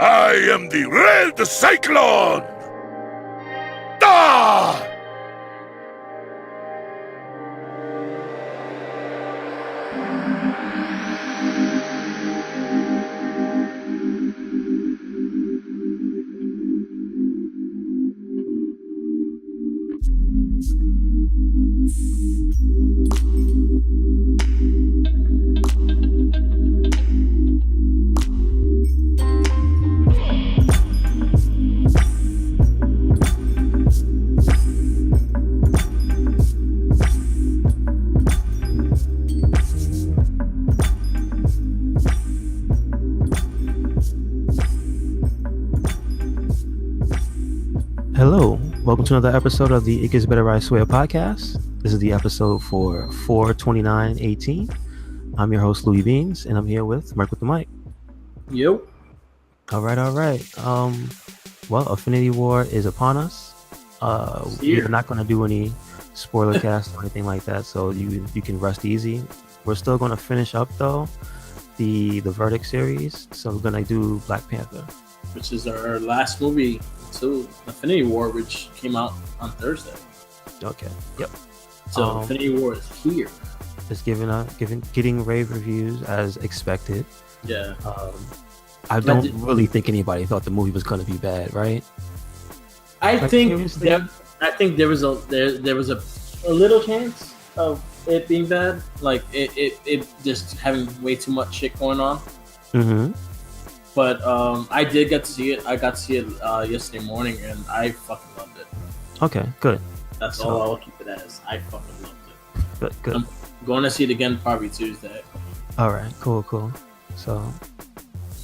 I am the Red Cyclone! Ah! Hello, welcome to another episode of the It Gets Better I Swear podcast. This is the episode for 4/29/18. I'm your host Louis Beans, and I'm here with Merc with the mic. Yep. All right. Well, Affinity War is upon us. We're not going to do any spoiler cast or anything like that, so you can rest easy. We're still going to finish up though the Verdict series, so we're going to do Black Panther, which is our last movie to Affinity War, which came out on Thursday. Okay. Yep. So Affinity War is here. It's getting rave reviews as expected. Yeah. I don't really think anybody thought the movie was going to be bad, right? I think there was a little chance of it being bad, like it just having way too much shit going on. Mm-hmm. But I did get to see it. I got to see it yesterday morning, and I fucking loved it. Okay, good. That's all I'll keep it as. I fucking loved it. Good. I'm going to see it again probably Tuesday. All right, cool. So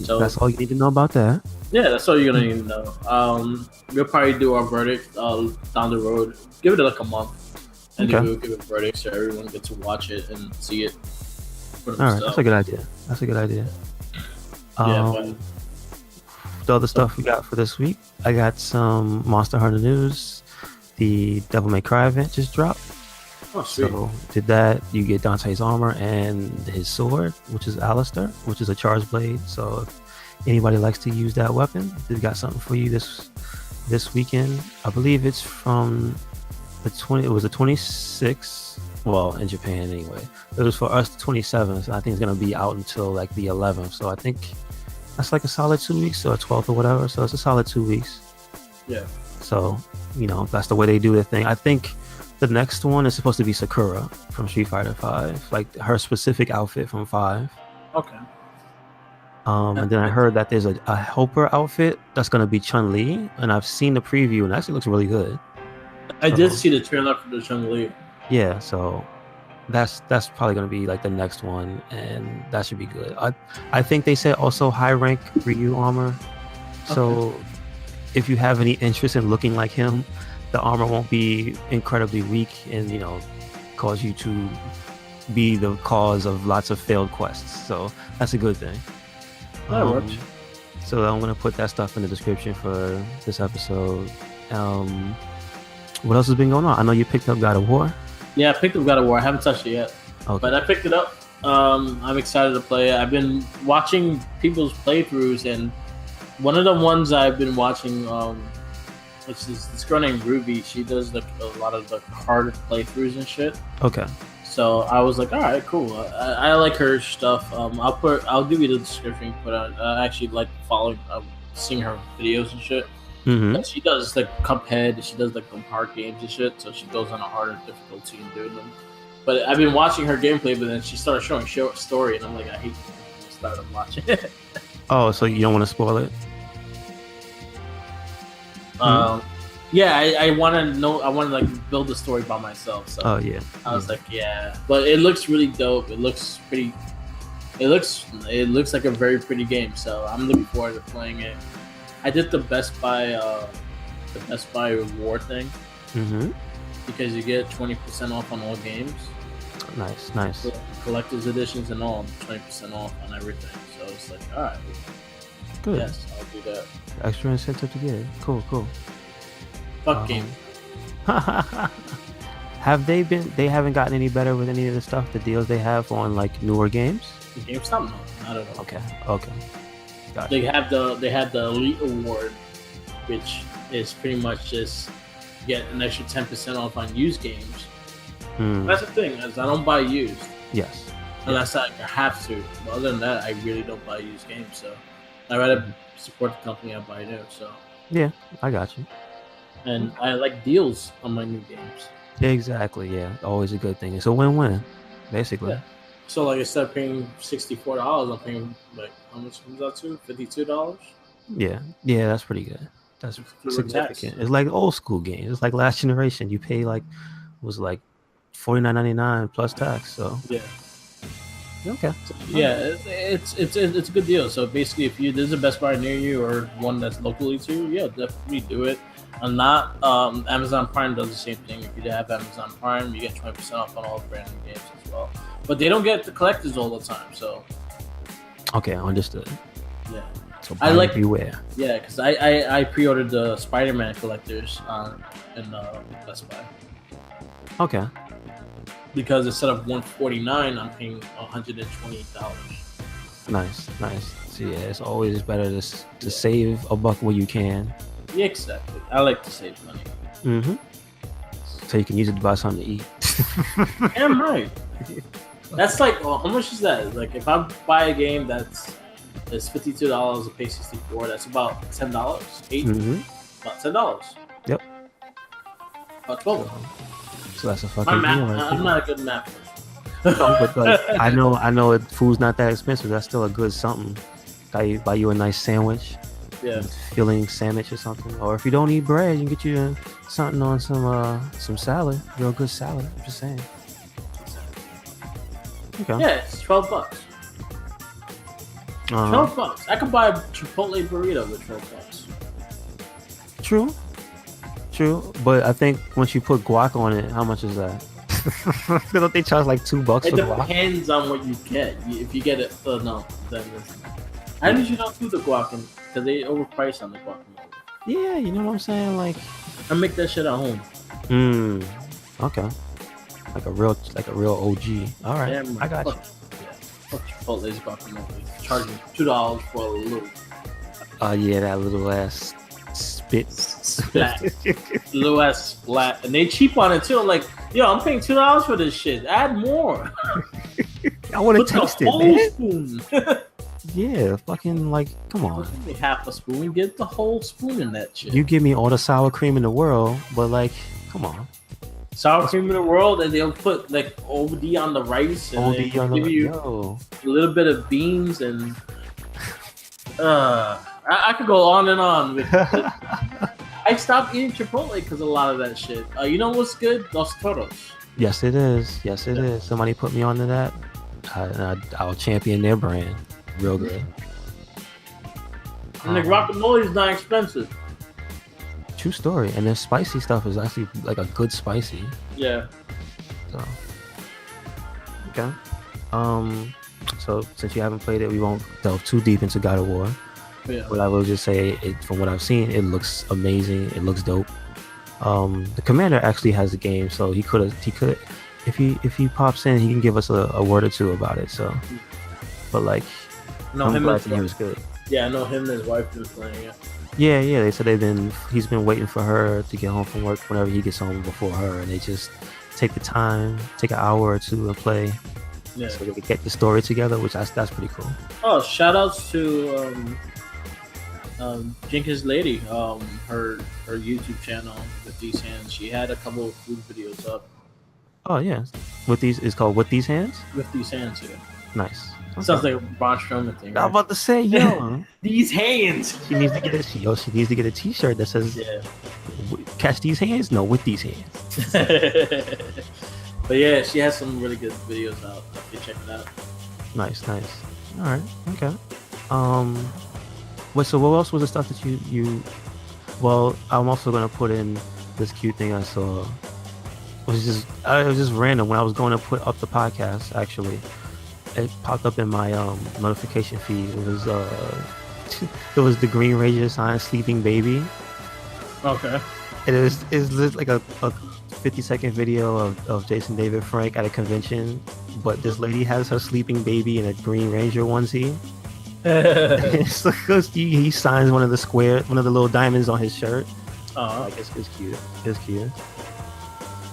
that's all you need to know about that. Yeah, that's all you're gonna need to know. We'll probably do our verdict down the road. Give it like a month, and then we'll give a verdict so everyone gets to watch it and see it for themselves. All right, that's a good idea. But the other stuff we got for this week, I got some Monster Hunter news. The Devil May Cry event just dropped. Oh, sweet. So did that. You get Dante's armor and his sword, which is Alistair, which is a charged blade. So if anybody likes to use that weapon, they've got something for you this weekend. I believe it's from the 26th. Well, in Japan anyway. It was for us the 27th. I think it's gonna be out until like the 11th. So I think that's like a solid 2 weeks, or 12th or whatever. So it's a solid 2 weeks. Yeah. So that's the way they do their thing. I think the next one is supposed to be Sakura from Street Fighter 5, like her specific outfit from 5. Okay. And then I heard that there's a helper outfit that's gonna be Chun-Li, and I've seen the preview and it actually looks really good. I did see the trailer for the Chun-Li. Yeah, so that's probably gonna be like the next one, and that should be good. I think they said also high rank Ryu armor. So if you have any interest in looking like him, the armor won't be incredibly weak and cause you to be the cause of lots of failed quests. So that's a good thing. That works. So I'm gonna put that stuff in the description for this episode. What else has been going on? I know you picked up God of War. Yeah, I picked up God of War. I haven't touched it yet, but I picked it up. I'm excited to play it. I've been watching people's playthroughs, and one of the ones I've been watching, which is this girl named Ruby. She does a lot of the hard playthroughs and shit. Okay. So I was like, all right, cool. I like her stuff. I'll give you the description. But I actually like seeing her videos and shit. Mm-hmm. She does like Cuphead. She does like some hard games and shit. So she goes on a harder difficulty in doing them. But I've been watching her gameplay, but then she started showing short story, and I'm like, I hate to start watching it. Oh, so you don't want to spoil it? Yeah, I want to know. I want to like build the story by myself. So I was like, yeah, but it looks really dope. It looks pretty. It looks like a very pretty game. So I'm looking forward to playing it. I did the Best Buy reward thing because you get 20% off on all games. Nice. So collector's editions and all, 20% off on everything. So it's like, all right, good. Yes, I'll do that. Extra incentive to get it. Cool. Fuck game. They haven't gotten any better with any of the stuff, the deals they have on like newer games? GameStop? No, not at all. Okay. Gotcha. They have the Elite Award, which is pretty much just get an extra 10% off on used games. That's the thing, is I don't buy used. Yes. Unless I have to. But other than that, I really don't buy used games. So I rather support the company I buy new. So yeah, I got you. And I like deals on my new games. Exactly. Yeah, always a good thing. It's a win-win, basically. Yeah. So like instead of paying $64, I'm paying like how much comes out to? $52. Yeah, that's pretty good. That's significant. It's like old school games. It's like last generation. You pay like was like $49.99 plus tax. So yeah. Okay. So, yeah, it's a good deal. So basically, if there's a Best Buy near you or one that's locally to you, yeah, definitely do it. I'm not. Amazon Prime does the same thing. If you have Amazon Prime, you get 20% off on all brand new games as well. But they don't get the collectors all the time. So okay, understood. Yeah. So I like beware. Yeah, because I pre-ordered the Spider-Man collectors in Best Buy. Okay. Because instead of $149, I'm paying $128. Nice. So yeah, it's always better to save a buck where you can. Yeah, exactly. I like to save money. Mm-hmm. So you can use it to buy something to eat. Damn right. That's like, how much is that? Like, if I buy a game that's $52, I pay $64. That's about $10. About $10. Yep. About $12. So that's a fucking deal. I'm not a good math person. But like, I know food's not that expensive. That's still a good something. Buy you a nice sandwich. Yeah. Filling sandwich or something. Or if you don't eat bread, you can get you something on some salad. Real good salad. I'm just saying. Okay. Yeah, it's $12. $12. I could buy a Chipotle burrito with $12. True, but I think once you put guac on it, how much is that? Don't they charge like $2 for guac? It depends on what you get. If you get it, no, then I usually don't do the guac because they overprice on the guacamole. Yeah, you know what I'm saying? Like, I make that shit at home. Okay. Like a real OG. All right, damn, I got you. Yeah, fuck Chipotle's guacamole. Charging $2 for a little. Yeah, that little ass splat. Little ass splat, and they cheap on it too. I'm like, yo, I'm paying $2 for this shit. Add more. I want to taste it, man. Spoon. Yeah, fucking like, come on. Give me half a spoon. Get the whole spoon in that shit. You give me all the sour cream in the world, but like, come on. Sour cream in the world, and they'll put like OD on the rice, and give you a little bit of beans, and I could go on and on with it. I stopped eating Chipotle because a lot of that shit. You know what's good? Dos Toros. Yes, it is. Somebody put me onto that. I'll champion their brand. Real good. And the guacamole is not expensive. True story. And their spicy stuff is actually like a good spicy. Yeah. So. Okay. So since you haven't played it, we won't delve too deep into God of War. Yeah. But I will just say, from what I've seen, it looks amazing. It looks dope. The commander actually has the game, so he could if he pops in, he can give us a word or two about it. So, but like, I'm glad he was good. Yeah, I know him and his wife been playing it. Yeah. They said he's been waiting for her to get home from work whenever he gets home before her, and they just take the time, take an hour or two and play. Yeah. So they can get the story together, which that's pretty cool. Oh, shout outs to Jenkins Lady, her YouTube channel with these hands. She had a couple of food videos up. Oh yeah, it's called With These Hands. With These Hands, yeah. Nice. Okay. Sounds like a Braun Strowman thing. Right? I'm about to say, yo, these hands. She needs to get a T-shirt that says, "Catch these hands." No, with these hands. But yeah, she has some really good videos out. You check it out. Nice. All right. Okay. So what else was the stuff that you? Well, I'm also gonna put in this cute thing I saw. It was just random when I was going to put up the podcast. Actually, it popped up in my notification feed. It was the Green Ranger sign "Sleeping Baby." Okay. And it's like a 50-second video of Jason David Frank at a convention, but this lady has her sleeping baby in a Green Ranger onesie. It's like he signs one of the little diamonds on his shirt. Oh, Like it's cute. It's cute.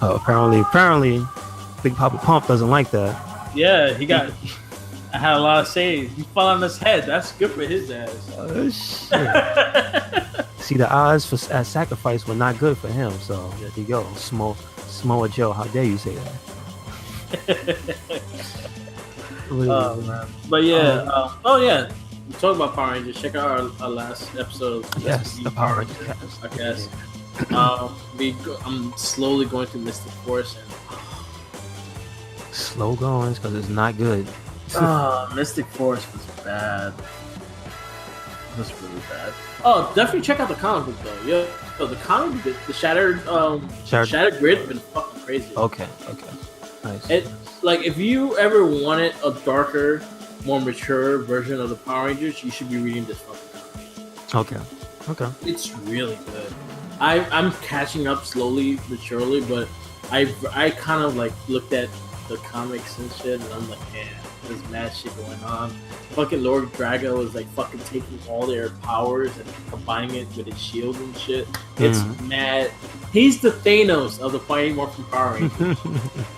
Oh, apparently, Big Papa Pump doesn't like that. yeah, I had a lot of saves. He fell on his head. That's good for his ass. Oh shit! See, the odds for sacrifice were not good for him. So there you go, Samoa Joe. How dare you say that? Oh man, but yeah. Oh yeah. We talk about Power Rangers. Check out our last episode of the Power Rangers podcast. I'm slowly going through Mystic Force and slow going because it's not good. Mystic Force was bad. It was really bad. Oh, definitely check out the comic book though. Yeah, the comic book, the Shattered Grid, has been fucking crazy. Okay, nice. It like if you ever wanted a darker, more mature version of the Power Rangers, you should be reading this fucking comic. Okay. It's really good. I'm catching up slowly but surely, but I kind of like looked at the comics and shit, and I'm like, man, there's mad shit going on. Fucking Lord Drago is like fucking taking all their powers and combining it with his shield and shit. It's mad. He's the Thanos of the Mighty Morphin Power Rangers.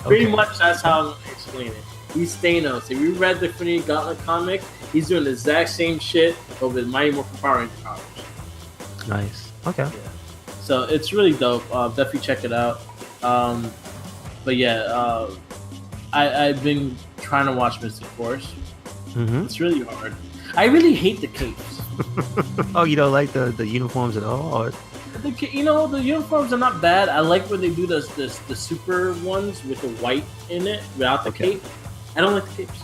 Pretty much that's how I'm gonna explain it. He's Thanos. If you read the Infinity Gauntlet comic, he's doing the exact same shit, but with Mighty Morphin Power Ranger powers. Nice. Okay. Yeah. So it's really dope. Definitely check it out. But yeah, I've been trying to watch Mystic Force. It's really hard. I really hate the capes. Oh, you don't like the uniforms at all? Or? The uniforms are not bad. I like when they do the super ones with the white in it without the cape. I don't like the capes.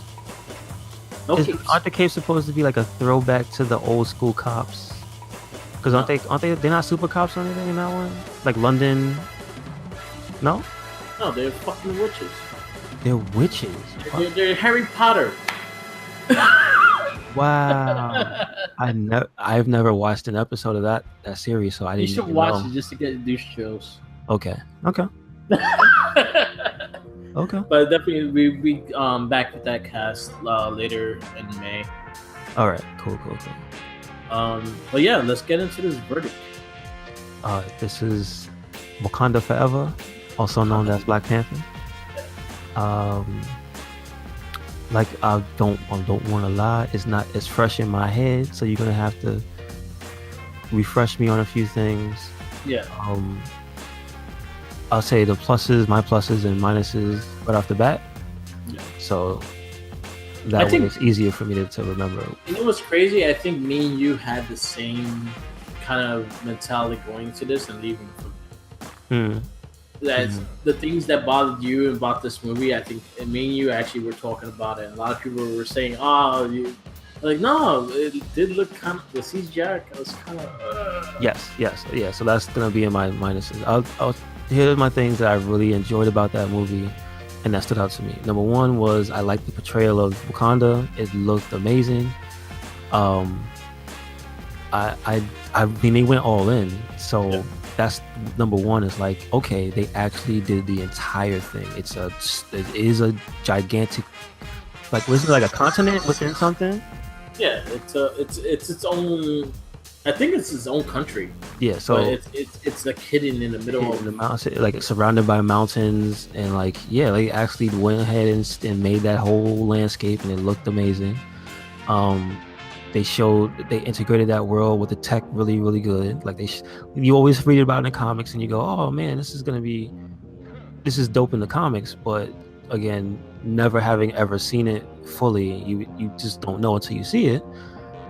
No capes. Aren't the capes supposed to be like a throwback to the old school cops? Because aren't they? They're not super cops or anything in that one. Like London. No. No, they're fucking witches. They're witches. They're Harry Potter. Wow. I've never watched an episode of that series, so I didn't. You should watch it just to get douche chills. Okay. Okay. But definitely we back with that cast later in May. All right. Cool. But yeah, let's get into this verdict. This is Wakanda Forever, also known as Black Panther. Like I don't want to lie, it's fresh in my head, so you're gonna have to refresh me on a few things. Yeah. I'll say my pluses and minuses right off the bat. Yeah. So that way it's easier for me to remember. You know what's crazy? I think me and you had the same kind of mentality going to this and leaving from the things that bothered you about this movie. I think me and you actually were talking about it. A lot of people were saying, "Oh, you." Like, no, it did look kind of, the CGI was kind of... Yes. Yeah, so that's going to be in my minuses. Here's my things that I really enjoyed about that movie and that stood out to me. Number one was I liked the portrayal of Wakanda. It looked amazing. I mean, they went all in. So that's number one. Is like, okay, they actually did the entire thing. It is a gigantic, like, was it like a continent within something? Yeah, it's its own. I think it's its own country. Yeah, so it's like hidden in the middle of the mountains, like surrounded by mountains, and like they actually went ahead and made that whole landscape, and it looked amazing. They integrated that world with the tech really, really good. Like you always read about it in the comics, and you go, oh man, this is dope in the comics, but again, never having ever seen it fully, you just don't know until you see it.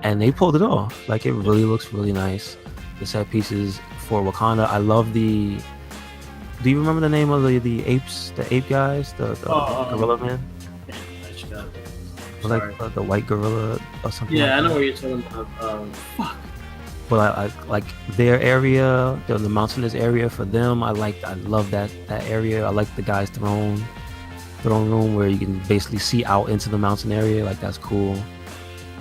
And they pulled it off. Like, it really looks really nice. The set pieces for Wakanda. I love the. Do you remember the name of the apes? The ape guys? The gorilla man? Like the white gorilla or something. Yeah, I know what you're talking about. Fuck. But I like their area, the mountainous area for them. I love that area. I like the guy's throne room where you can basically see out into the mountain area. Like, that's cool.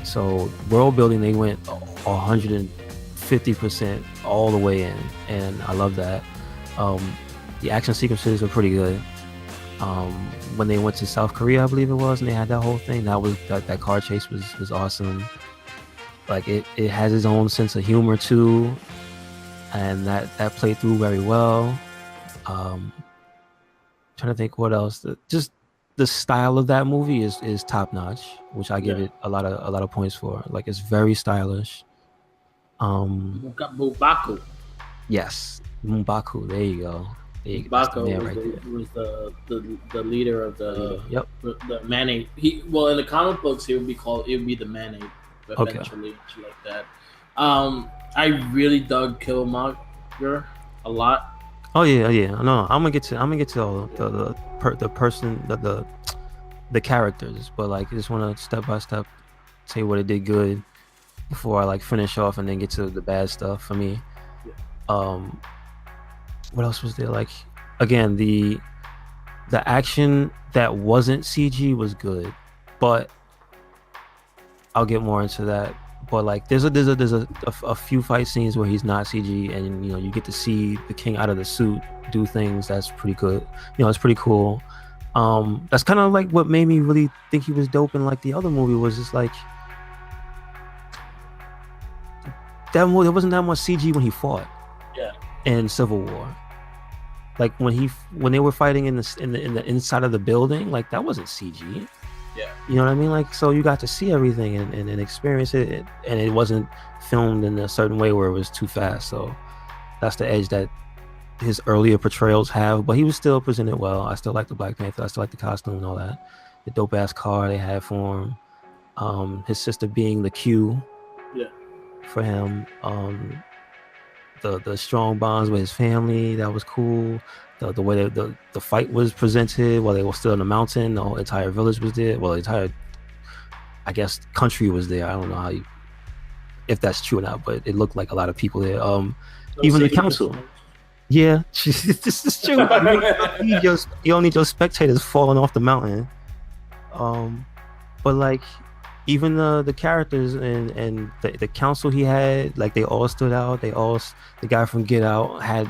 So world building, they went 150% all the way in, and I love that. The action sequences were pretty good. When they went to South Korea, I believe it was, and they had that whole thing, that car chase was awesome. Like it has its own sense of humor too, and that played through very well. Trying to think what else. Just the style of that movie is top notch, which I give it a lot of points for. Like it's very stylish. Mubaku. Yes, M'Baku. There you go. M'Baku was the leader of the the Mayonnaise. In the comic books it would be the Mayonnaise eventually, shit like that. I really dug Killmonger a lot. Oh yeah. No, I'm gonna get to all the characters, but like I just want to step by step say what it did good before I like finish off and then get to the bad stuff for me. What else was there? Like again, the action that wasn't CG was good, but I'll get more into that. But like there's a few fight scenes where he's not CG, and you get to see the king out of the suit do things that's pretty good. It's pretty cool. That's kind of like what made me really think he was dope in like the other movie, was just like that movie, there wasn't that much CG when he fought in Civil War. Like when they were fighting in the inside of the building, like that wasn't CG. Yeah. You know what I mean? Like, so you got to see everything and experience it, and it wasn't filmed in a certain way where it was too fast. So that's the edge that his earlier portrayals have, but he was still presented well. I still like the Black Panther. I still like the costume and all that. The dope ass car they had for him. His sister being the Q. Yeah. For him. The strong bonds with his family, that was cool. The way the fight was presented while they were still in the mountain, the whole entire village was there. Well, the entire, I guess, country was there. I don't know if that's true or not, but it looked like a lot of people there. Even the council. Yeah, this is true. You don't need your spectators falling off the mountain. But like, even the characters and the council he had, like they all stood out. The guy from Get Out had,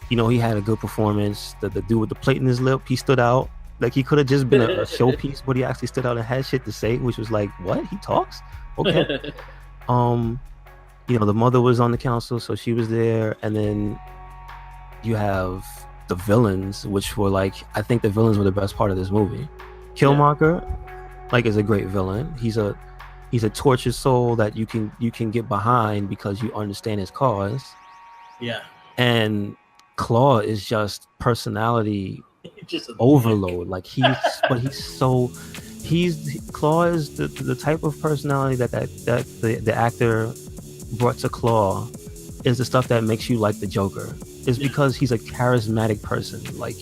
he had a good performance. The dude with the plate in his lip, he stood out. Like he could have just been a showpiece, but he actually stood out and had shit to say, which was like, what? He talks? Okay. The mother was on the council, so she was there, and then you have the villains, which were like, I think the villains were the best part of this movie. Killmonger, is a great villain. He's a tortured soul that you can get behind because you understand his cause. Yeah. And Claw is just personality overload. Like Claw is the type of personality that the actor brought to Claw is the stuff that makes you like the Joker. It's because he's a charismatic person. Like,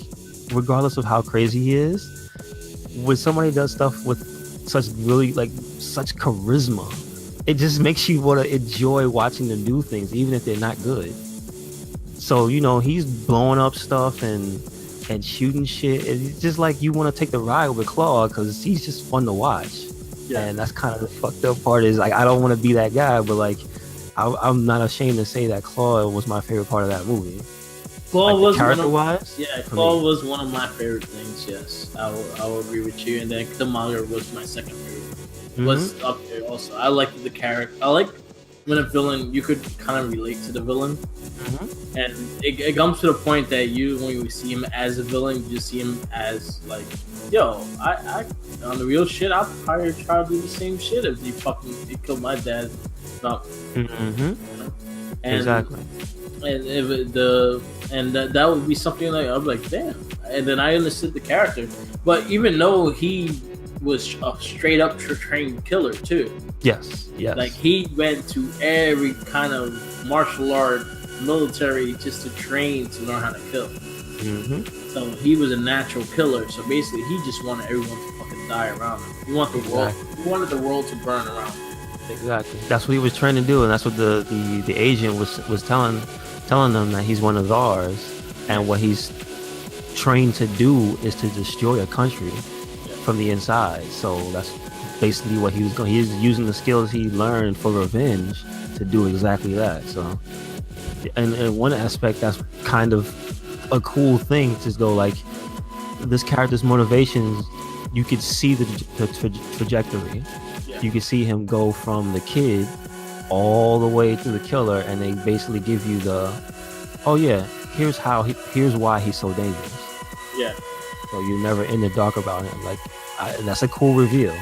regardless of how crazy he is, when somebody does stuff with such charisma, it just makes you want to enjoy watching them do things, even if they're not good. So he's blowing up stuff and shooting shit. It's just like you want to take the ride with Claw because he's just fun to watch. Yeah. And that's kind of the fucked up part, is like, I don't want to be that guy, but like I'm not ashamed to say that Claw was my favorite part of that movie. Claw was character-wise. Yeah, Claw was one of my favorite things. Yes, I will agree with you. And then Killmonger was my second favorite. Mm-hmm. Was up there also. I liked the character. I like when a villain, you could kind of relate to the villain, and it comes to the point that when you see him as a villain, you just see him as like, yo, I on the real shit, I'll probably try to do the same shit if he killed my dad. And, exactly. And that would be something like, I'm like, damn. And then I understood the character, but even though he was a straight up trained killer too. Yes. Like he went to every kind of martial art, military, just to train to learn how to kill. So he was a natural killer. So basically, he just wanted everyone to fucking die around him. He wanted the world. He wanted the world to burn around him. Exactly. That's what he was trying to do, and that's what the agent was telling them, that he's one of ours, and what he's trained to do is to destroy a country from the inside. So that's basically what he was going. He's using the skills he learned for revenge to do exactly that. So, and in one aspect, that's kind of a cool thing to go like, this character's motivations. You could see the trajectory. You could see him go from the kid all the way to the killer, and they basically give you the, oh yeah, here's why he's so dangerous. Yeah. So you're never in the dark about him. Like, that's a cool reveal.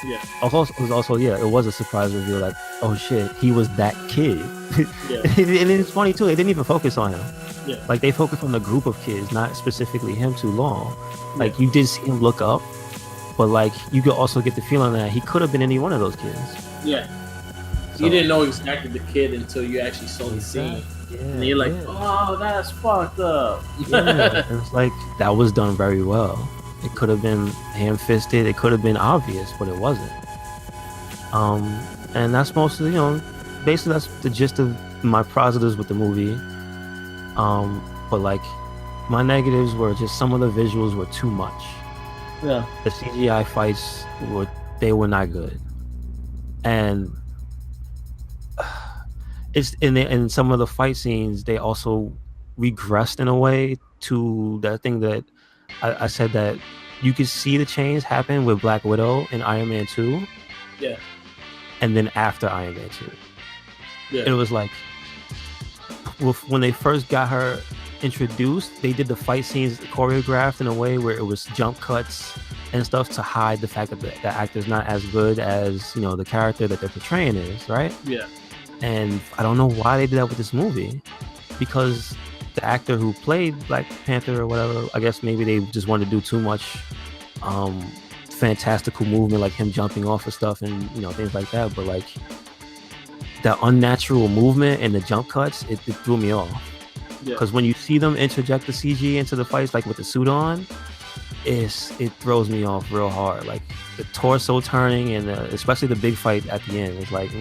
Yeah. Also, yeah, it was a surprise reveal. Like, oh shit, he was that kid. Yeah. And it's funny too. They didn't even focus on him. Yeah. Like, they focused on the group of kids, not specifically him too long. Like, you did see him look up, but like, you could also get the feeling that he could have been any one of those kids. Yeah. So, you didn't know exactly the kid until you actually saw the scene. Yeah, and you're like, oh, that's fucked up. Yeah. And it's like, that was done very well. It could have been ham-fisted. It could have been obvious, but it wasn't. And that's mostly, basically that's the gist of my positives with the movie. But like, my negatives were just some of the visuals were too much. Yeah. The CGI fights were not good, and in some of the fight scenes they also regressed in a way to that thing that I said, that you could see the change happen with Black Widow in Iron Man 2. Yeah. And then after Iron Man 2. Yeah. It was like, when they first got her introduced, they did the fight scenes choreographed in a way where it was jump cuts and stuff to hide the fact that the actor's not as good as, the character that they're portraying is, right? Yeah. And I don't know why they did that with this movie, because the actor who played Black Panther or whatever, I guess maybe they just wanted to do too much fantastical movement, like him jumping off of stuff and things like that. But like, the unnatural movement and the jump cuts, it threw me off. Because when you see them interject the CG into the fights, like with the suit on, it throws me off real hard. Like, the torso turning and especially the big fight at the end, it's like,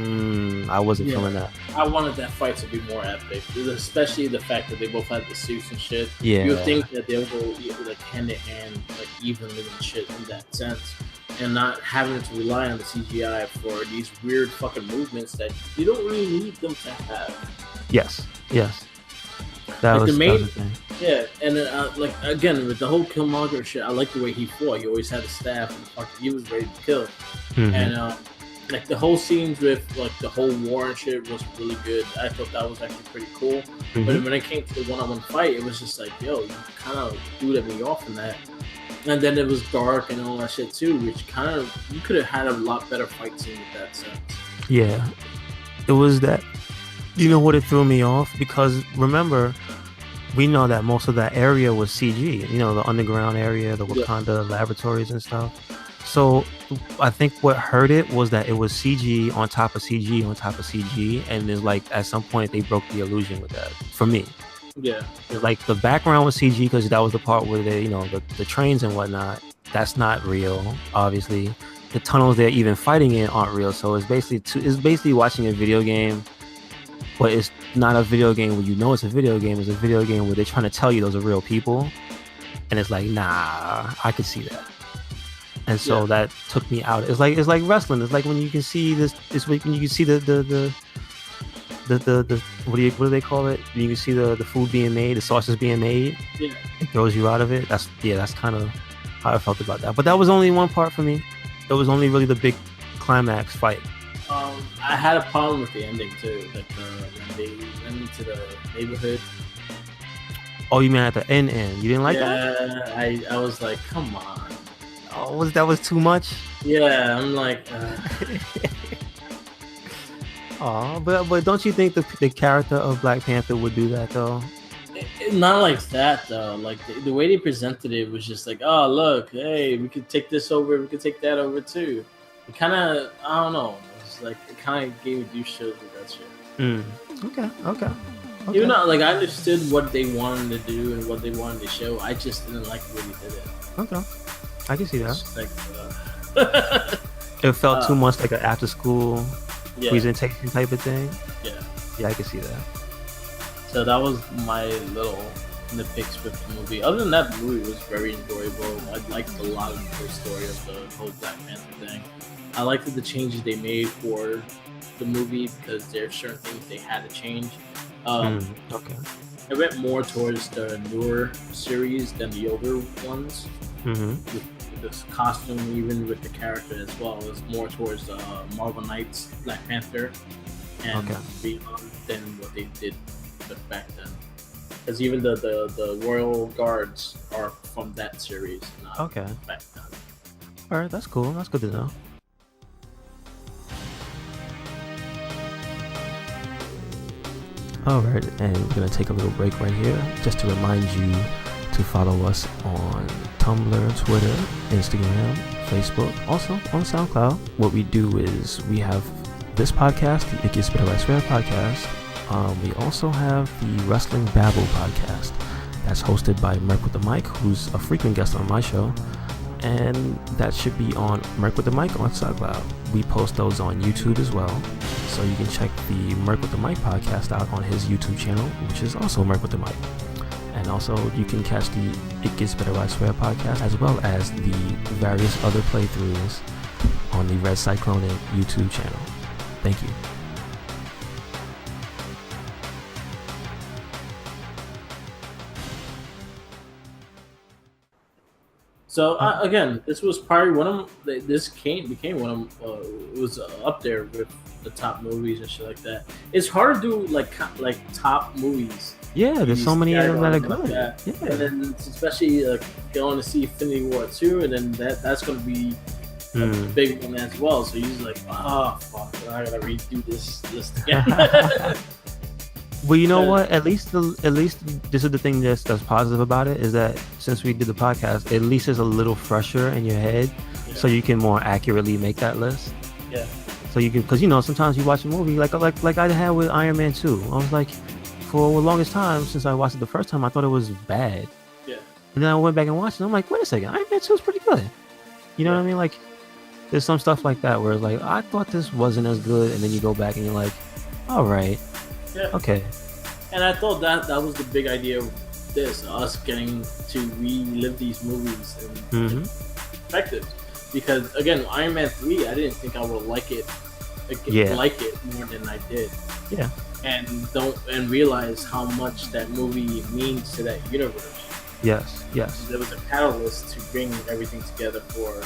I wasn't feeling that. I wanted that fight to be more epic, especially the fact that they both had the suits and shit. Yeah. You would think that they'll go like hand in hand, like evenly and shit in that sense, and not having to rely on the CGI for these weird fucking movements that you don't really need them to have. Yes. That was the thing. Yeah, and like, again, with the whole Killmonger shit, I like the way he fought. He always had a staff, and he was ready to kill. Mm-hmm. And like, the whole scenes with like the whole war and shit was really good. I thought that was actually pretty cool. Mm-hmm. But when it came to the one-on-one fight, it was just like, yo, you kind of threw me off in that. And then it was dark and all that shit too, which kind of, you could have had a lot better fight scene with that sense. Yeah, it was that. You know what, it threw me off? Because remember, we know that most of that area was CG, the underground area, the Wakanda laboratories and stuff. So I think what hurt it was that it was CG on top of CG on top of CG. And there's like, at some point they broke the illusion with that, for me. Yeah. Like, the background was CG because that was the part where they, the trains and whatnot. That's not real, obviously. The tunnels they're even fighting in aren't real. So it's basically watching a video game. But it's not a video game where it's a video game. It's a video game where they're trying to tell you those are real people. And it's like, nah, I could see that. And so that took me out. It's like wrestling. It's like when you can see this week, when you can see the what do they call it? You can see the food being made, the sauces being made. Yeah. It throws you out of it. That's kind of how I felt about that. But that was only one part for me. It was only really the big climax fight. I had a problem with the ending too, like when they went into the neighborhood. Oh, you mean at the end? You didn't like that? Yeah, I was like, come on. Oh, that was too much? Yeah, I'm like. Oh, but don't you think the character of Black Panther would do that though? Not like that though. Like, the way they presented it was just like, oh look, hey, we could take this over, we could take that over too. It kind of, I don't know. Like, it kind of gave me douche chills with that shit. Okay. Even though, like, I understood what they wanted to do and what they wanted to show, I just didn't like the way they did it. Okay, I can see that. Like, it felt too much like an after-school presentation type of thing. Yeah, I can see that. So that was my little nitpicks with the movie. Other than that, the movie was very enjoyable. I liked a lot of the story of the whole Black Panther thing. I liked the changes they made for the movie because there are certain things they had to change. Okay. I went more towards the newer series than the older ones. Mm-hmm. With the costume, even with the character as well. It was more towards Marvel Knights, Black Panther. and beyond than what they did back then. Because even the Royal Guards are from that series, not back then. All right, that's cool. That's good to know. All right, and we're gonna take a little break right here, just to remind you to follow us on Tumblr, Twitter, Instagram, Facebook, also on SoundCloud. What we do is we have this podcast, the It Gets Better by Swear podcast. We also have the Wrestling Babble podcast that's hosted by Merc with the Mic, who's a frequent guest on my show, and that should be on Merc with the Mic on SoundCloud. We post those on YouTube as well, so you can check the Merc with the Mic podcast out on his YouTube channel, which is also Merc with the Mic. And also you can catch the It Gets Better I Swear podcast, as well as the various other playthroughs on the RedCycloneInc YouTube channel. Thank you. So again, this was probably one of became one of it was up there with the top movies and shit like that. It's hard to do like top movies. Yeah, there's so many of them that are good. Yeah, and then especially going to see Infinity War 2, and then that's going to be a big one as well. So you're like, oh fuck, I gotta redo this again. Well, you know what? At least this is the thing that's positive about it, is that since we did the podcast, at least it's a little fresher in your head, so you can more accurately make that list. Yeah. So you can, because sometimes you watch a movie like I had with Iron Man 2. I was like, for the longest time since I watched it the first time, I thought it was bad. Yeah. And then I went back and watched it. And I'm like, wait a second, Iron Man 2 is pretty good. You know what I mean? Like, there's some stuff like that where it's like, I thought this wasn't as good, and then you go back and you're like, all right. Yeah. Okay. And I thought that was the big idea of this, us getting to relive these movies and perspectives. Because again, Iron Man 3, I didn't think I would like it more than I did. Yeah. And realize how much that movie means to that universe. Yes. There was a catalyst to bring everything together for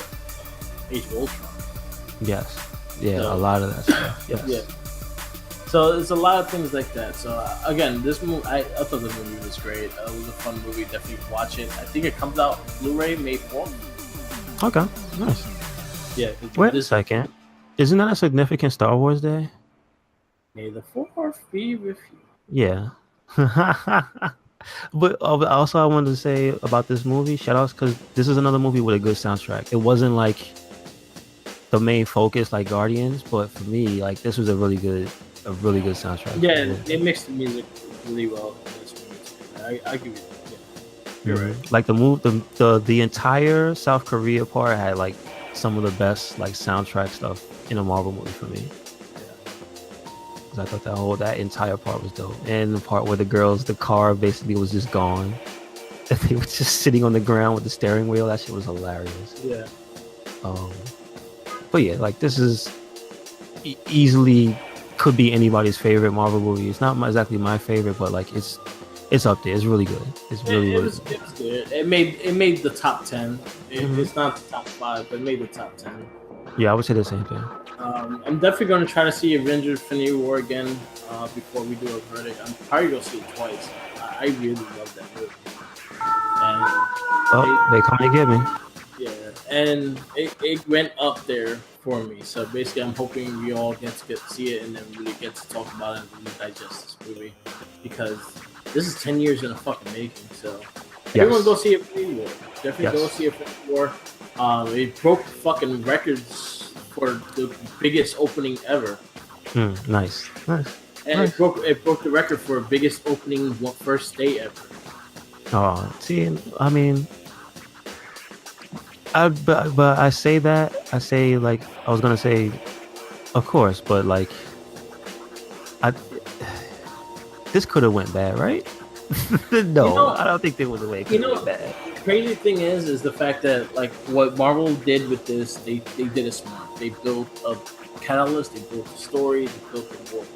Age of Ultron. Yes. Yeah, so, a lot of that stuff. Yes. Yeah. So there's a lot of things like that. So again, this movie, I thought the movie was great. It was a fun movie. Definitely watch it. I think it comes out Blu-ray May 4th. Okay, nice. Yeah. Wait a second. Isn't that a significant Star Wars day? May the 4th be with you. Yeah. But also I wanted to say about this movie, shout-outs, because this is another movie with a good soundtrack. It wasn't like the main focus like Guardians, but for me, like, this was a really good soundtrack. Yeah, they mixed the music really well. I give you that. Yeah. You're right. Like the entire South Korea part had like some of the best like soundtrack stuff in a Marvel movie for me. I thought that entire part was dope, and the part where the car basically was just gone, and they were just sitting on the ground with the steering wheel. That shit was hilarious. Yeah. But yeah, like, this is easily could be anybody's favorite Marvel movie. It's not exactly my favorite, but like it's up there. It's really good. It's really it was good. It made the top 10. It's not the top 5, but it made the top 10. Yeah, I would say the same thing. I'm definitely going to try to see Avengers Infinity War again before we do a verdict. I'm probably going to see it twice. I really love that movie. And they coming to get me. Yeah, and it went up there for me. So basically, I'm hoping we all get to see it and then really get to talk about it and really digest this movie, because this is 10 years in the fucking making. So everyone go see Infinity War. Definitely go see Infinity War. It broke fucking records for the biggest opening ever. Nice. And it broke the record for biggest opening first day ever. Oh, see, I mean, but I say like I was gonna say, of course, but like, this could have went bad, right? No, I don't think they would have went bad. The crazy thing is the fact that like what Marvel did with this, they did it smart. They built a catalyst, they built a story, they built a world,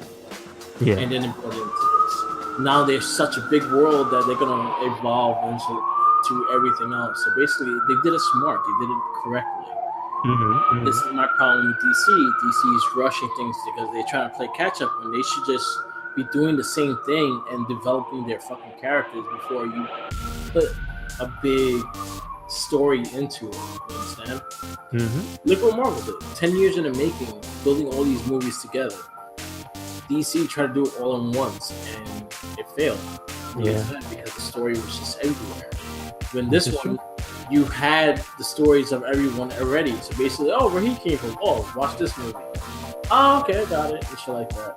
and then it put into this. Now there's such a big world that they're gonna evolve into everything else. So basically, they did it smart. They did it correctly. This is my problem with DC. DC is rushing things because they're trying to play catch up, and they should just be doing the same thing and developing their fucking characters before you put a big story into it. You understand? Look what Marvel did. 10 years in the making, building all these movies together. DC tried to do it all in once, and it failed. Because the story was just everywhere. When this one, you had the stories of everyone already. So basically, oh, where he came from. Oh, watch this movie. Oh, okay, I got it. And shit like that.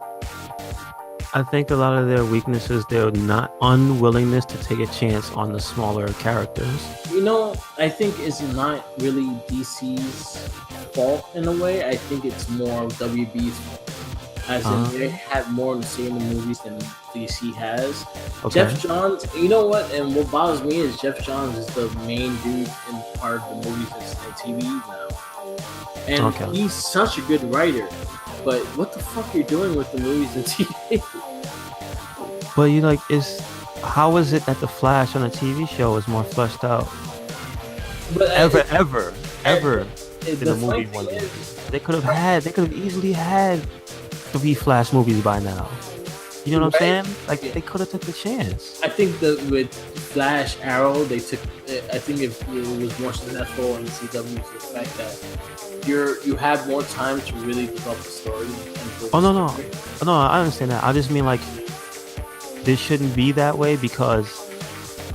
I think a lot of their weaknesses, their not unwillingness to take a chance on the smaller characters. You know, I think it's not really DC's fault in a way. I think it's more WB's fault. As in, they have more to say in the movies than DC has. Okay. Jeff Johns, you know what? And what bothers me is Jeff Johns is the main dude in part of the movies and TV now. And he's such a good writer. But what the fuck are you doing with the movies and TV? But you like, how is it that the Flash on a TV show is more fleshed out? But ever in the movie one day. They could have easily had 3 Flash movies by now. You know what I'm saying? Like they could have took the chance. I think that with Flash Arrow, they took. I think if it was more successful in CW, the fact that you have more time to really develop the story. No, I understand that. I just mean like this shouldn't be that way because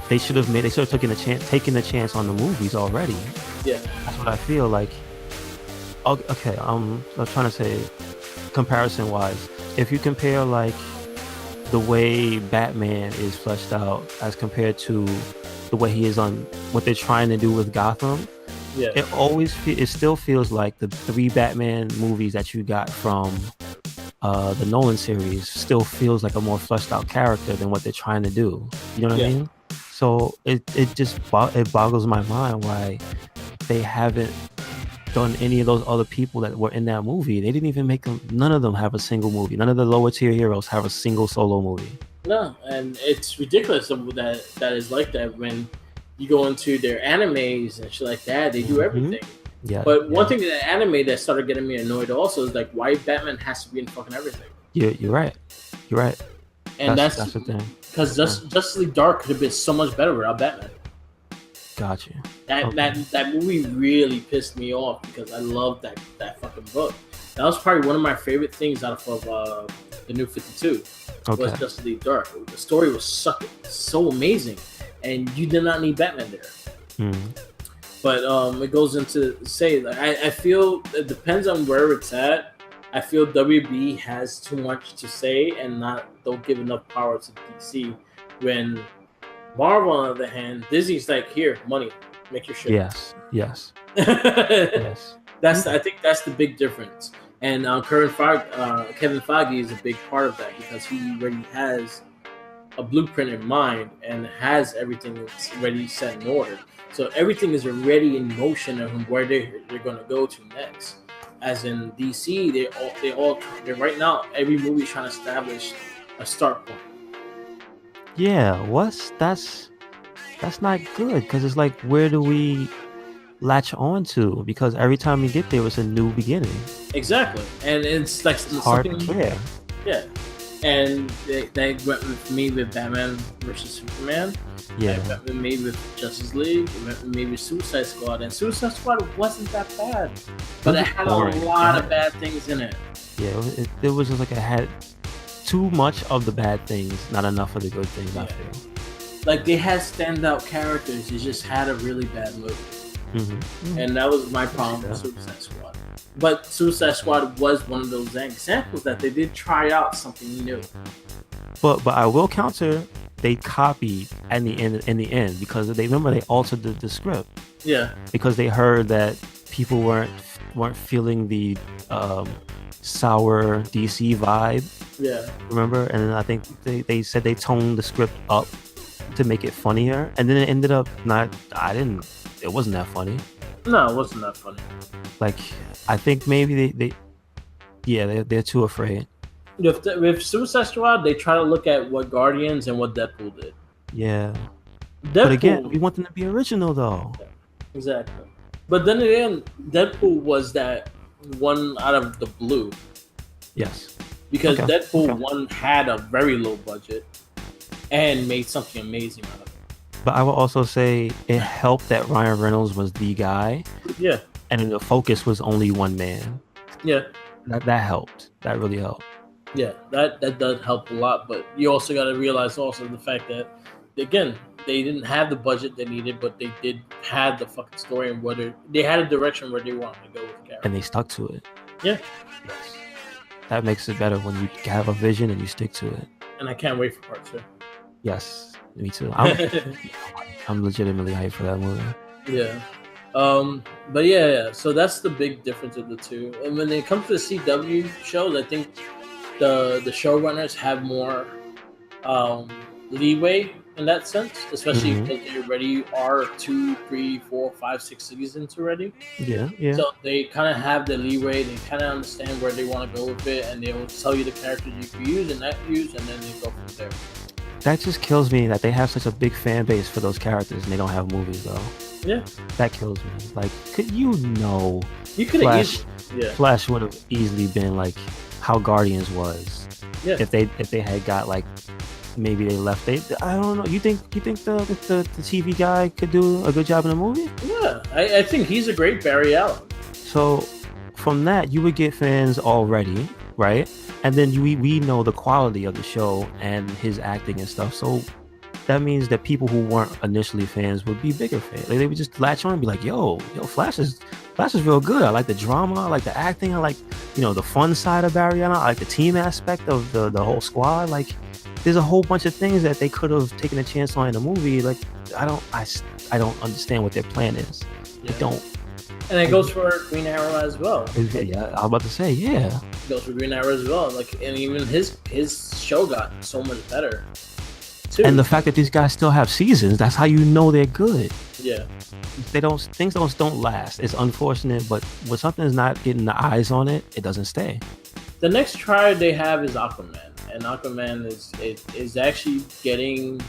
they should have taken the chance on the movies already. Yeah, that's what I feel like. Okay, I was trying to say, comparison wise, if you compare like the way Batman is fleshed out as compared to the way he is on what they're trying to do with Gotham, it still feels like the 3 Batman movies that you got from the Nolan series still feels like a more fleshed out character than what they're trying to do. You know what I mean? So it boggles my mind why they haven't done any of those other people that were in that movie. They didn't even make them. None of them have a single movie. None of the lower tier heroes have a single solo movie. No, and it's ridiculous that is like that when you go into their animes and shit like that. They do everything. Yeah. But one thing in the anime that started getting me annoyed also is like why Batman has to be in fucking everything. Yeah, you're right. And that's the thing. Because Justice League Dark could have been so much better without Batman. Gotcha. That movie really pissed me off because I loved that fucking book. That was probably one of my favorite things out of the New 52 was Justice League Dark. The story was so amazing, and you did not need Batman there. But it goes into say like I feel it depends on where it's at. I feel WB has too much to say and don't give enough power to DC when Marvel, on the other hand, Disney's like, here, money, make your shit. Yes. Yes. I think that's the big difference. And Kevin Feige is a big part of that because he already has a blueprint in mind and has everything already set in order. So everything is already in motion of where they're going to go to next. As in DC, they're right now, every movie is trying to establish a start point. Yeah, that's not good because it's like, where do we latch on to? Because every time we get there, it's a new beginning. Exactly, and it's like hard to care. Yeah, and they went with me with Batman versus Superman. Yeah, they went with me with Justice League. They went with me with Suicide Squad, and Suicide Squad wasn't that bad, but it had a lot of bad things in it. Yeah, it was just like it had too much of the bad things, not enough of the good things. I feel like they had standout characters. It just had a really bad movie, and that was my problem with Suicide Squad. But Suicide Squad was one of those examples that they did try out something new. But I will counter. They copied in the end because they altered the script. Yeah, because they heard that people weren't feeling the sour DC vibe. Yeah. Remember? And I think they said they toned the script up to make it funnier. And then it ended up it wasn't that funny. No, it wasn't that funny. Like, I think maybe they're too afraid. With Suicide Squad, they try to look at what Guardians and what Deadpool did. Yeah. But again, we want them to be original though. Yeah, exactly. But then again, Deadpool was that one out of the blue. Yes. Because Deadpool 1 had a very low budget and made something amazing out of it. But I will also say it helped that Ryan Reynolds was the guy. Yeah. And the focus was only one man. Yeah. That helped. That really helped. Yeah, that does help a lot. But you also got to realize also the fact that, again, they didn't have the budget they needed, but they did have the fucking story and whether they had a direction where they wanted to go with the character. And they stuck to it. Yeah. Yes. That makes it better when you have a vision and you stick to it. And I can't wait for part 2. Yes, me too. I'm legitimately hyped for that movie. Yeah. But yeah. So that's the big difference of the two. And when it comes to the CW shows, I think the showrunners have more leeway in that sense, especially because they already are 2, 3, 4, 5, 6 seasons already. Yeah. So they kind of have the leeway. They kind of understand where they want to go with it, and they will tell you the characters you can use and not use, and then they go from there. That just kills me that they have such a big fan base for those characters and they don't have movies though. Yeah. That kills me. Like, you could have Flash would have easily been like how Guardians was. Yeah. If they had got like maybe they left. I don't know. You think the TV guy could do a good job in the movie? Yeah, I think he's a great Barry Allen. So from that, you would get fans already, right? And then we know the quality of the show and his acting and stuff. So that means that people who weren't initially fans would be bigger fans. Like, they would just latch on and be like, yo, Flash is real good. I like the drama. I like the acting. I like, the fun side of Barry Allen. I like the team aspect of the whole squad. Like, there's a whole bunch of things that they could have taken a chance on in the movie. Like, I don't understand what their plan is. Yeah. I don't. And it goes for Green Arrow as well. Yeah, I was about to say, yeah. It goes for Green Arrow as well. Like, and even his show got so much better too. And the fact that these guys still have seasons, that's how you know they're good. Yeah. Things don't last. It's unfortunate, but when something is not getting the eyes on it, it doesn't stay. The next try they have is Aquaman. And Aquaman is actually getting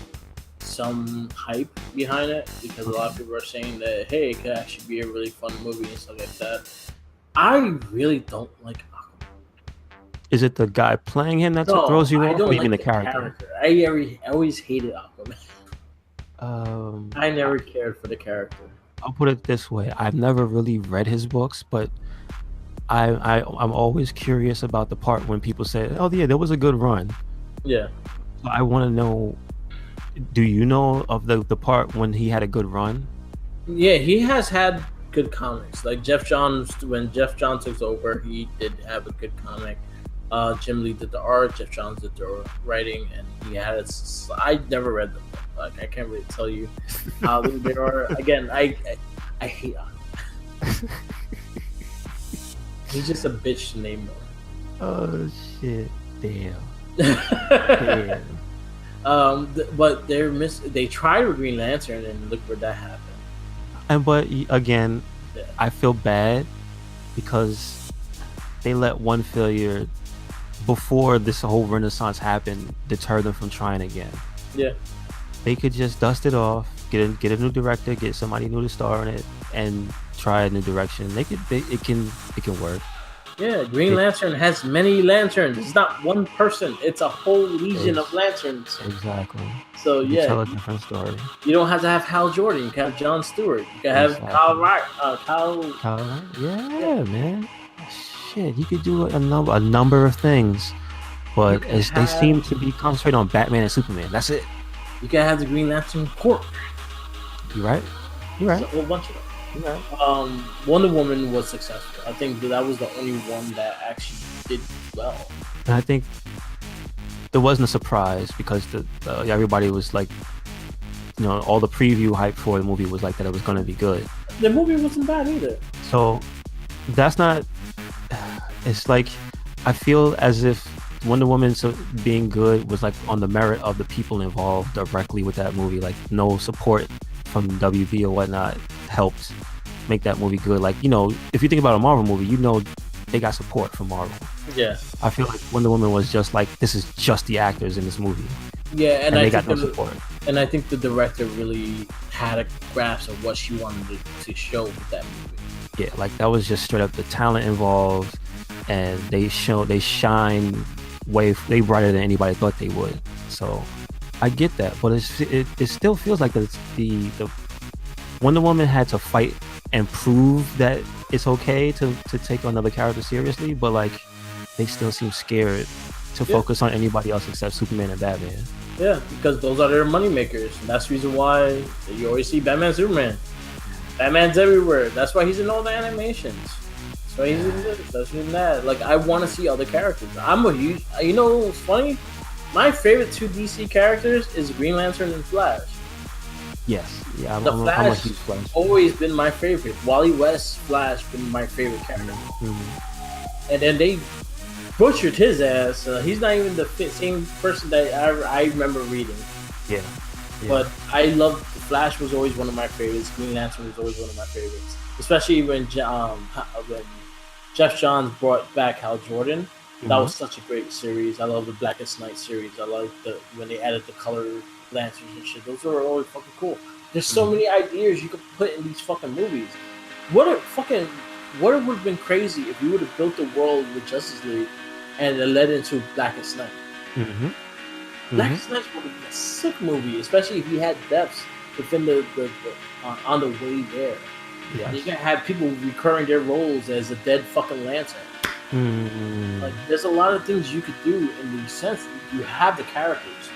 some hype behind it because a lot of people are saying that, hey, it could actually be a really fun movie and stuff like that. I really don't like Aquaman. Is it the guy playing him that throws you off? Or even the character? I always hated Aquaman. I never cared cared for the character. I'll put it this way. I've never really read his books, but I'm always curious about the part when people say, oh yeah, there was a good run. Yeah. So I want to know, do you know of the part when he had a good run? Yeah, he has had good comics. Like when Jeff Johns took over, he did have a good comic. Jim Lee did the art, Jeff Johns did the writing, and he had I never read them. Like, I can't really tell you how they are. Again, I hate Aquaman. He's just a bitch to name him. Oh shit! Damn. But they tried with Green Lantern, and look where that happened. But again, yeah. I feel bad because they let one failure before this whole renaissance happened deter them from trying again. Yeah. They could just dust it off, get a new director, get somebody new to star in it, and try a new direction. It can work. Yeah, Green Lantern has many lanterns. It's not one person. It's a whole legion of lanterns. Exactly. So you tell a different story. You don't have to have Hal Jordan. You can have John Stewart. You can have Kyle Wright. Yeah, man. Shit, you could do a number of things, but they seem to be concentrating on Batman and Superman. That's it. You can have the Green Lantern Corps. You're right. There's a whole bunch of them. Yeah. Wonder Woman was successful. I think that was the only one that actually did well. And I think there wasn't a surprise because everybody was like, all the preview hype for the movie was like that it was going to be good. The movie wasn't bad either. So that's not. It's like I feel as if Wonder Woman being good was like on the merit of the people involved directly with that movie. Like no support from WB or whatnot helped make that movie good. Like, if you think about a Marvel movie, they got support from Marvel. Yeah. I feel like Wonder Woman was just like, this is just the actors in this movie. Yeah, and they got no support. And I think the director really had a grasp of what she wanted to show with that movie. Yeah, like that was just straight up the talent involved, and they shine way brighter than anybody thought they would. So I get that, but it still feels like the Wonder Woman had to fight and prove that it's okay to take another character seriously, but like they still seem scared to focus on anybody else except Superman and Batman. Yeah, because those are their money makers, and that's the reason why you always see Batman, Superman. Batman's everywhere. That's why he's in all the animations. That's why he's in this. That's in that. Like, I want to see other characters. I'm a huge. You know what's funny? My favorite 2 DC characters is Green Lantern and Flash. Yes. Yeah. I'm a huge Flash. Always been my favorite. Wally West Flash been my favorite character. Mm-hmm. And then they butchered his ass. He's not even the same person that I remember reading. Yeah. But I love Flash. Was always one of my favorites. Green Lantern was always one of my favorites, especially when Jeff Johns brought back Hal Jordan. That was such a great series. I love the Blackest Night series. I love when they added the color lanterns and shit. Those are always fucking cool. There's so many ideas you could put in these fucking movies. What would have been crazy if you would have built a world with Justice League and it led into Blackest Night. Blackest Night would have been a sick movie, especially if you had depths within the on the way there. Yeah, you can have people recurring their roles as a dead fucking lantern. Like, there's a lot of things you could do in the sense that you have the characters.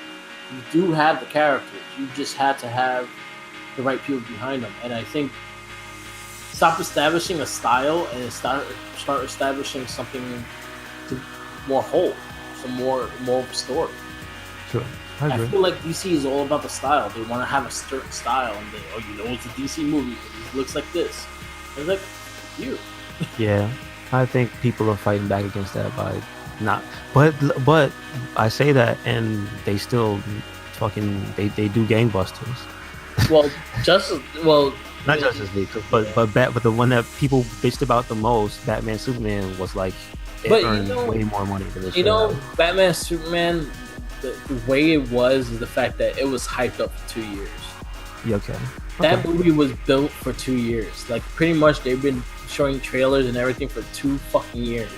You do have the characters. You just had to have the right people behind them. And I think stop establishing a style and start establishing something more whole, some more of a story. Sure. I feel like DC is all about the style. They want to have a certain style, and it's a DC movie. It looks like this. It's like you. Yeah, I think people are fighting back against that by not. But I say that, and they still fucking they do gangbusters. Well, not Justice League, but the one that people bitched about the most, Batman Superman, was like it earned way more money than this. Batman Superman. The way it was is the fact that it was hyped up for 2 years. Yeah, okay. That movie was built for 2 years. Like, pretty much they've been showing trailers and everything for 2 fucking years.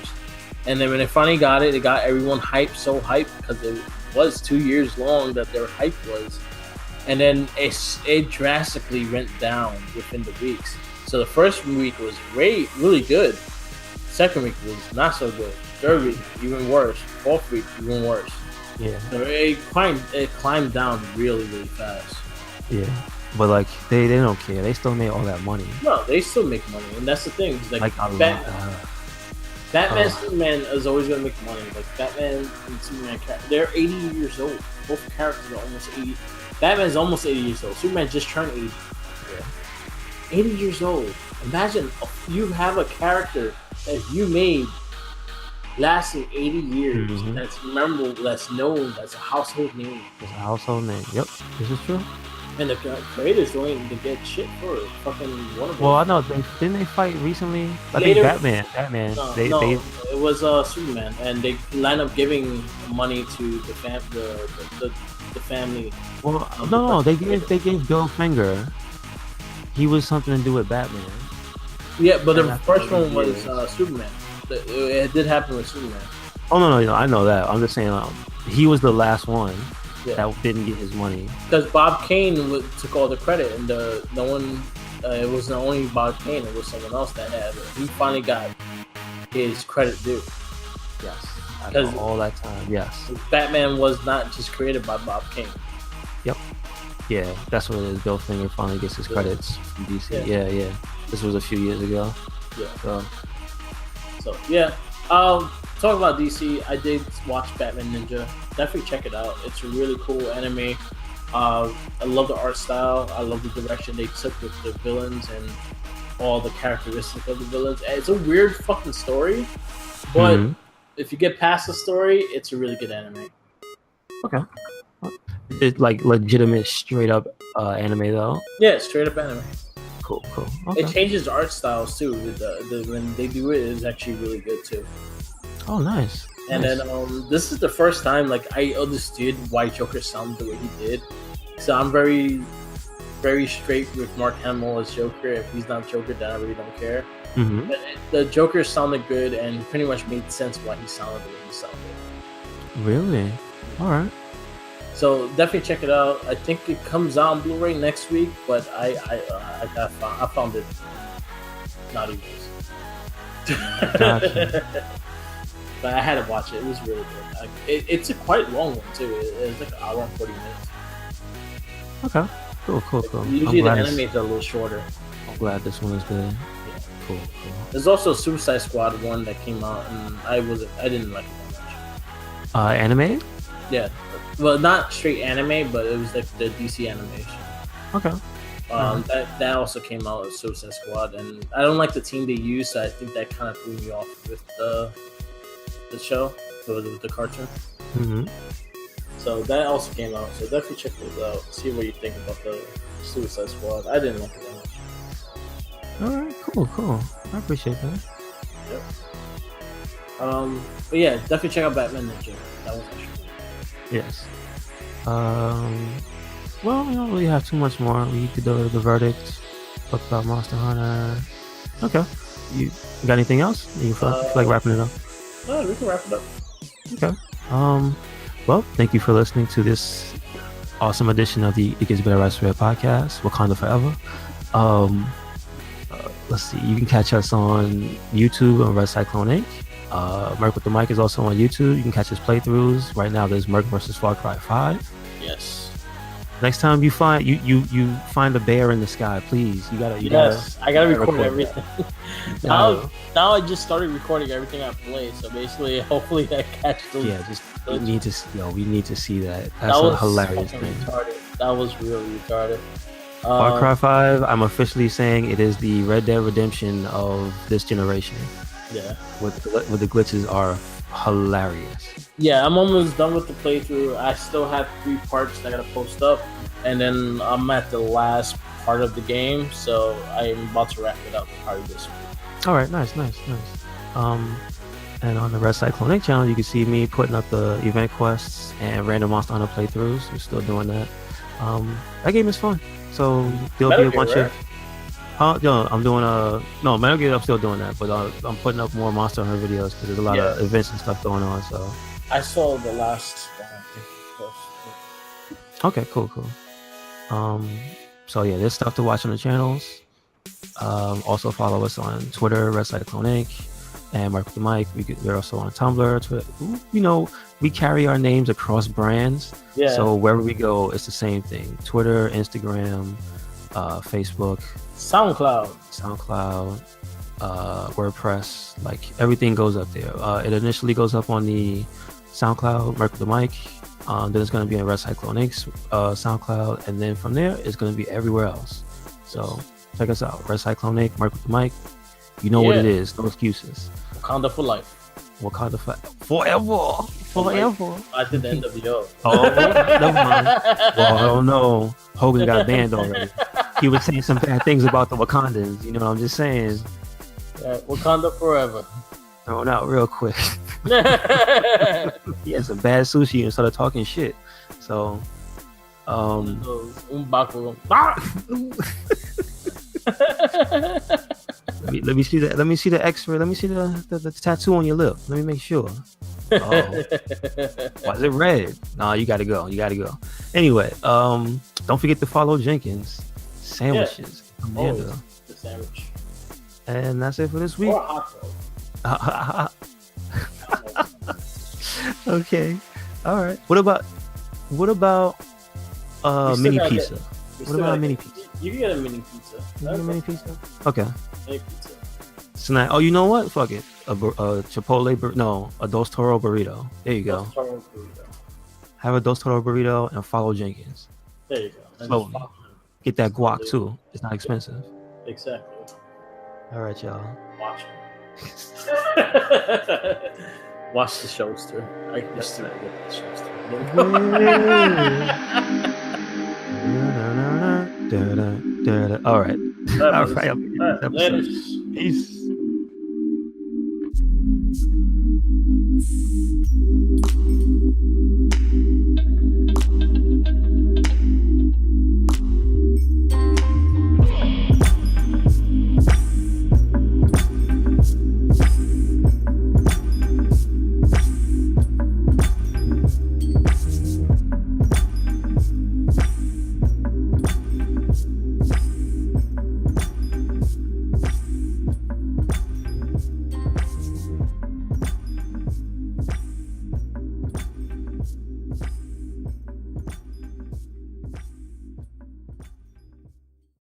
And then when they finally got it got everyone so hyped because it was 2 years long that their hype was. And then it drastically went down within the weeks. So the first week was really good. Second week was not so good. Third week, even worse. Fourth week, even worse. Yeah. So it climbed down really, really fast. Yeah. But like they don't care. They still made all that money. No, they still make money, and that's the thing. Batman Superman is always gonna make money. Like Batman and Superman, they're 80 years old. Both characters are almost 80. Batman's almost 80 years old. Superman just turned 80. Yeah. 80 years old. Imagine if you have a character that you made lasting 80 years, that's memorable, that's known, that's a household name. It's a household name. Yep, this is true. And the creators don't even get shit for it. Fucking one of them. Well, I know. Didn't they fight recently? I think Batman. No, it was Superman, and they line up giving money to the family. Well, no, they gave Bill Finger. He was something to do with Batman. Yeah, but the first one was Superman. It did happen with Superman. Oh no, I know that. I'm just saying, he was the last one that didn't get his money because Bob Kane took all the credit, and no one. It wasn't only Bob Kane; it was someone else that had it. He finally got his credit due. Yes, because all that time. Yes, Batman was not just created by Bob Kane. Yep. Yeah, that's what it is. Bill Finger finally gets his credits from DC. Yeah. This was a few years ago. Yeah. So yeah, talk about DC. I did watch Batman Ninja. Definitely check it out. It's a really cool anime. I love the art style. I love the direction they took with the villains and all the characteristics of the villains. It's a weird fucking story, but if you get past the story, it's a really good anime. Okay. It's like legitimate, straight up anime though. Yeah, straight up anime. Cool. Okay. It changes the art styles too. When they do it, it's actually really good too. Oh, nice. And then this is the first time like I understood why Joker sounded the way he did. So I'm very, very straight with Mark Hamill as Joker. If he's not Joker, then I really don't care. Mm-hmm. But the Joker sounded good and pretty much made sense why he sounded the way he sounded. Really? All right. So definitely check it out. I think it comes out on Blu-ray next week, but I found it not even. Gotcha. But I had to watch it. It was really good. It's a quite long one too. It's like an hour and 40 minutes. Okay. Cool. Usually the animes are a little shorter. I'm glad this one is good. Yeah. Cool. There's also Suicide Squad 1 that came out, and I didn't like it that much. Animated? Yeah. Well, not straight anime, but it was like the DC animation. Okay. That also came out as Suicide Squad, and I don't like the team they use, so I think that kind of threw me off with the show, with the cartoon. Mm-hmm. So that also came out. So definitely check those out. See what you think about the Suicide Squad. I didn't like it that much. All right. Cool. I appreciate that. Yep. But yeah, definitely check out Batman Ninja. That was actually cool. Yes. Well, we don't really have too much more. We did the verdict. Talk about Monster Hunter. Okay. You got anything else? You feel like wrapping it up? No, we can wrap it up. Okay. Well, thank you for listening to this awesome edition of the It Gets Better Right Red podcast, Wakanda Forever. Let's see. You can catch us on YouTube on RedCycloneInc. Merc with the Mic is also on YouTube. You can catch his playthroughs. Right now, there's Merc Vs Far Cry 5. Yes. Next time you find you find a bear in the sky, please. I gotta record everything. Now I just started recording everything I play. So basically, hopefully I catch those. Yeah, we need to see that. That's a hilarious thing. Retarded. That was really retarded. Far Cry 5. I'm officially saying it is the Red Dead Redemption of this generation. Yeah. With the glitches are hilarious. Yeah, I'm almost done with the playthrough. I still have 3 parts that I gotta post up, and then I'm at the last part of the game, so I'm about to wrap it up probably this week. All right, nice. And on the RedCycloneInc channel, you can see me putting up the event quests and random Monster Hunter playthroughs. We're still doing that. That game is fun. So there'll be a bunch of. I'm doing Metal Gear. I'm still doing that, but I'm putting up more Monster Hunter videos because there's a lot of events and stuff going on. So I saw the last. Okay, cool. So yeah, there's stuff to watch on the channels. Also follow us on Twitter, RedCycloneInc, and Merc with the Mic. We're also on Tumblr, Twitter. We carry our names across brands. Yeah. So wherever we go, it's the same thing. Twitter, Instagram, Facebook, SoundCloud, WordPress. Like everything goes up there. It initially goes up on the SoundCloud, Merc with the Mic. Then it's going to be on RedCycloneInc's SoundCloud, and then from there it's going to be everywhere else. So check us out, RedCycloneInc, Merc with the Mic. You know what it is. No excuses. Wakanda for life. Wakanda forever. At the end of the show. Oh, never mind. Well, I don't know. Hogan got banned already. He was saying some bad things about the Wakandans. You know what I'm just saying? Yeah, Wakanda forever. Thrown out real quick. He had some bad sushi and started talking shit. So, let me see that. Let me see the X-ray. Let me see the tattoo on your lip. Let me make sure. Oh, why is it red? Nah, you gotta go. Anyway, don't forget to follow Jenkins Sandwiches. Amanda. The sandwich. And that's it for this week. Or hot Okay. All right. What about mini pizza? What about a mini pizza? You can get a mini pizza. Mini pizza? Okay. Mini pizza. Snack. Oh, you know what? Fuck it. A Chipotle a Dos Toro burrito. There you go. Have a Dos Toro burrito and follow Jenkins. There you go. Slowly. Get that guac too. It's not expensive. Exactly. All right, y'all. Watch Watch the shows too. I just to get the shows too. All right. All right. Later. Peace.